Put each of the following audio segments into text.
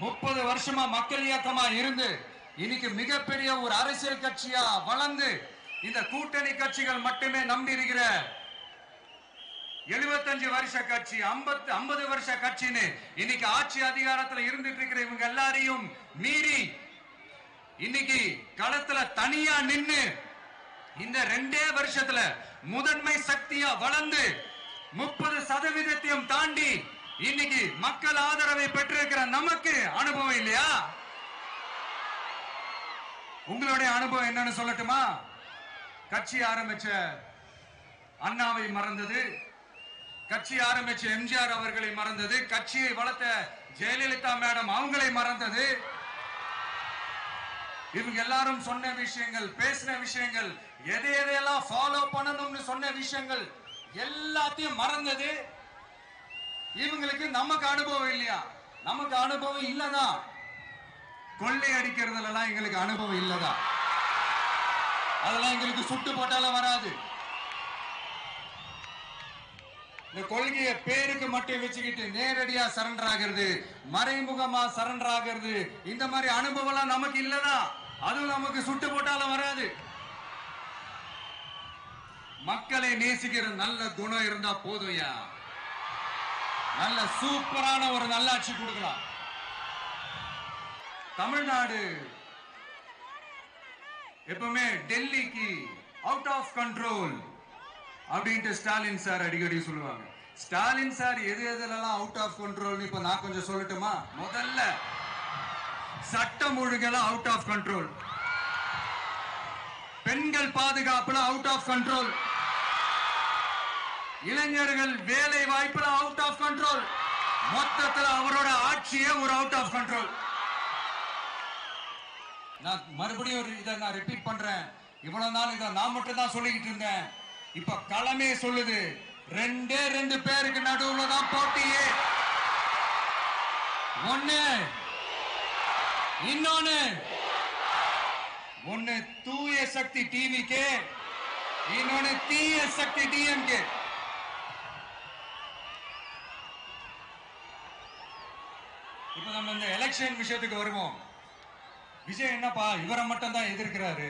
30 வருஷமா மக்கள் இயக்கமா இருந்து இன்னைக்கு மிகப்பெரிய ஒரு அரசியல் கட்சியா வளர்ந்து இந்த கூட்டணி கட்சிகள் மட்டுமே நம்பி இருக்கிற 75 வருஷ கட்சி 50 வருஷ கட்சின்னு இன்னைக்கு ஆட்சி அதிகாரத்தில் இருந்துட்டு இருக்கிற இவங்க எல்லாரையும் மீறி இன்னைக்கு களத்துல தனியா நின்னு இந்த 2 வருஷத்துல முதன்மை சக்தியா வளர்ந்து 30% தாண்டி இன்னைக்கு மக்கள் ஆதரவை பெற்றிருக்கிற நமக்கு அனுபவம் இல்லையா? உங்களுடைய அனுபவம் என்னன்னு சொல்லட்டுமா? கட்சி ஆரம்பிச்ச அண்ணாவை மறந்தது, கட்சி ஆரம்பிச்ச எம்ஜிஆர் அவர்களை மறந்தது, கட்சியை வளர்த்த ஜெயலலிதா மேடம் அவங்களை மறந்தது. இவங்க எல்லாரும் சொன்ன விஷயங்கள், பேசின விஷயங்கள், எதையெல்லாம் ஃபாலோ பண்ணணும்னு சொன்ன விஷயங்கள் எல்லாத்தையும் மறந்தது. இவங்களுக்கு நமக்கு அனுபவம் இல்லையா? நமக்கு அனுபவம் இல்லதான். கொள்ளை அடிக்கிறதுல எல்லாம் எங்களுக்கு அனுபவம் இல்லதான். அதெல்லாம் எங்களுக்கு சுட்டு போட்டாலும் வராது. இந்த கொள்கையை பேருக்கு மட்டும் வச்சுக்கிட்டு நேரடியா சரண்டர் ஆகிறது, மறைமுகமா சரண்டர் ஆகிறது, இந்த மாதிரி அனுபவம் நமக்கு இல்லதான். அதுவும் நமக்கு சுட்டு போட்டாலும் வராது. மக்களை நேசிக்கிற நல்ல குணம் இருந்தா போதும்யா, நல்ல சூப்பரான ஒரு நல்லாட்சி கொடுக்கலாம். தமிழ்நாடு எப்பவுமே டெல்லிக்கு அவுட் ஆஃப் கண்ட்ரோல் அப்படின்ட்டு ஸ்டாலின் சார் அடிக்கடி சொல்லுவாங்க. ஸ்டாலின் சார் எதெல்லாம் அவுட் ஆஃப் கண்ட்ரோல் இப்ப நான் கொஞ்சம் சொல்லட்டுமா? முதல்ல சட்டம் ஒழுங்கெல்லாம் அவுட் ஆஃப் கண்ட்ரோல், பெண்கள் பாதுகாப்புல அவுட் ஆஃப் கண்ட்ரோல், இளைஞர்கள் வேலை வாய்ப்புல அவுட் ஆஃப் கண்ட்ரோல், மொத்தத்தில் அவரோட ஆட்சியே ஒரு அவுட் ஆஃப் கண்ட்ரோல். நான் மறுபடியும் இதை நான் ரிப்பீட் பண்றேன். இவ்வளவு நாள் இதை நான் மட்டும் தான் சொல்லிக்கிட்டு இருந்தேன். இப்ப களமே சொல்லுது, 2 பேருக்கு நடுவுல தான் போட்டியே. ஒன்னு தூய சக்தி டிவிக்கு, இன்னொன்னு தீய சக்தி டிஎம்கே. இப்ப நம்ம இந்த எலெக்ஷன் விஷயத்துக்கு வருவோம். விஜய் என்னப்பா இவரை மட்டும் தான் எதிர்க்கிறாரு,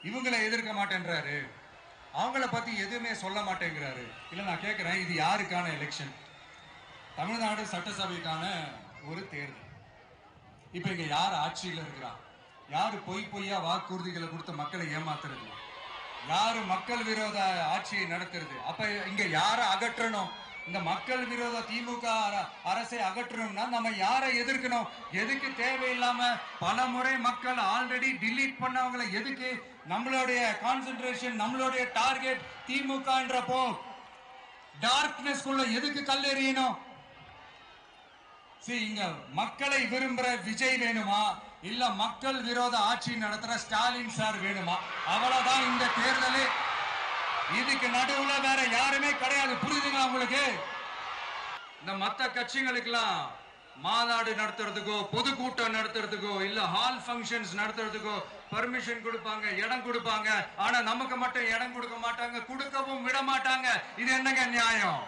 இவங்களை எதிர்க்க மாட்டேன்றாரு, அவங்கள பத்தி எதுவுமே சொல்ல மாட்டேங்கிறாரு. இல்ல நான் கேட்கிறேன், இது யாருக்கான எலெக்ஷன்? தமிழ்நாடு சட்டசபைக்கான ஒரு தேர்தல். இப்ப இங்க யார் ஆட்சியில் இருக்கிறான்? யாரு பொய்யா வாக்குறுதிகளை கொடுத்த மக்களை ஏமாத்துறது? யாரு மக்கள் விரோத ஆட்சியை நடத்துறது? அப்ப இங்க யார அகற்றணும்? இந்த மக்கள் விரோத திமுக அரசை அகற்றணும்னா நம்ம யாரை எதிர்க்கணும்? எதுக்கு தேவையில்லாம பல முறை மக்கள் ஆல்ரெடி டிலீட் பண்ணவங்களை எதுக்கு நம்மளுடைய கான்சென்ட்ரேஷன், நம்மளுடைய டார்கெட் திமுகன்றப்போ டார்க்னஸ் குள்ள எதுக்கு கல்லெறியணும்? இங்க மக்களை விரும்புற விஜய் வேணுமா, இல்ல மக்கள் விரோத ஆட்சி நடத்துற ஸ்டாலின் சார் வேணுமா? அவ்வளவுதான் இந்த தேர்தல். இதுக்கு நடுவுல வேற யாருமே கிடையாது. புரியுதுங்களா உங்களுக்கு? இந்த மத்த கட்சிகளுக்கெல்லாம் மாநாடு நடத்துறதுக்கோ, பொதுக்கூட்டம் நடத்துறதுக்கோ, இல்ல ஹால் ஃபங்க்ஷன்ஸ் நடத்துறதுக்கோ பர்மிஷன் கொடுப்பாங்க, இடம் கொடுப்பாங்க. ஆனா நமக்கு மட்டும் இடம் கொடுக்க மாட்டாங்க, கொடுக்கவும் விட மாட்டாங்க. இது என்னங்க நியாயம்?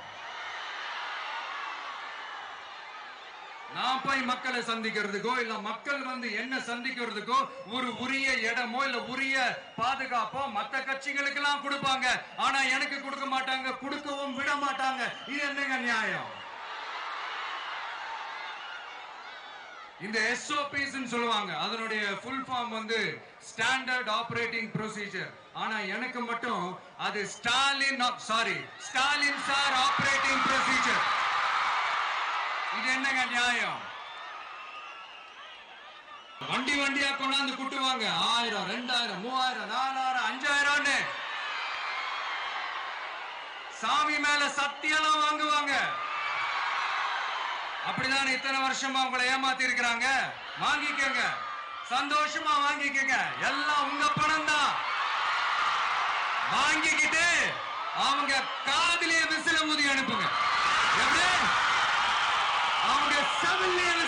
நான் போய் மக்களை சந்திக்கிறதுக்கோ, இல்ல மக்கள் வந்து என்ன சந்திக்கிறதுக்கோ ஒரு உரிய இடமோ இல்ல உரிய பாதுகாப்போ மத்த கட்சிகளுக்கு எல்லாம் கொடுப்பாங்க. ஆனா எனக்கு கொடுக்க மாட்டாங்க, கொடுக்கவும் விட மாட்டாங்க. இது என்னங்க நியாயம்? இந்த SOPs சொல்லுவாங்க, அதனுடைய ஃபுல் ஃபார்ம் வந்து ஸ்டாண்டர்ட் ஆபரேட்டிங் ப்ரொசீஜர். ஆனா எனக்கு மட்டும் அது ஸ்டாலின் சார் ஆபரேட்டிங் ப்ரொசீஜர். இது என்னங்க நியாயம்? வண்டியா கொண்டாந்து கூட்டுவாங்க. 1000, 2000, 3000, 4000, 5000 சாமி மேல சத்தியெல்லாம் வாங்குவாங்க. அப்படிதான் இத்தனை வருஷமா உங்களை ஏமாத்தி இருக்கிறாங்க. வாங்கிக்கங்க, சந்தோஷமா வாங்கிக்கங்க. எல்லாம் உங்க பணம் தான். வாங்கிக்கிட்டு அவங்க காதிலே விசில ஊதி அனுப்புங்க. எப்படி? அவங்க செவிலியர்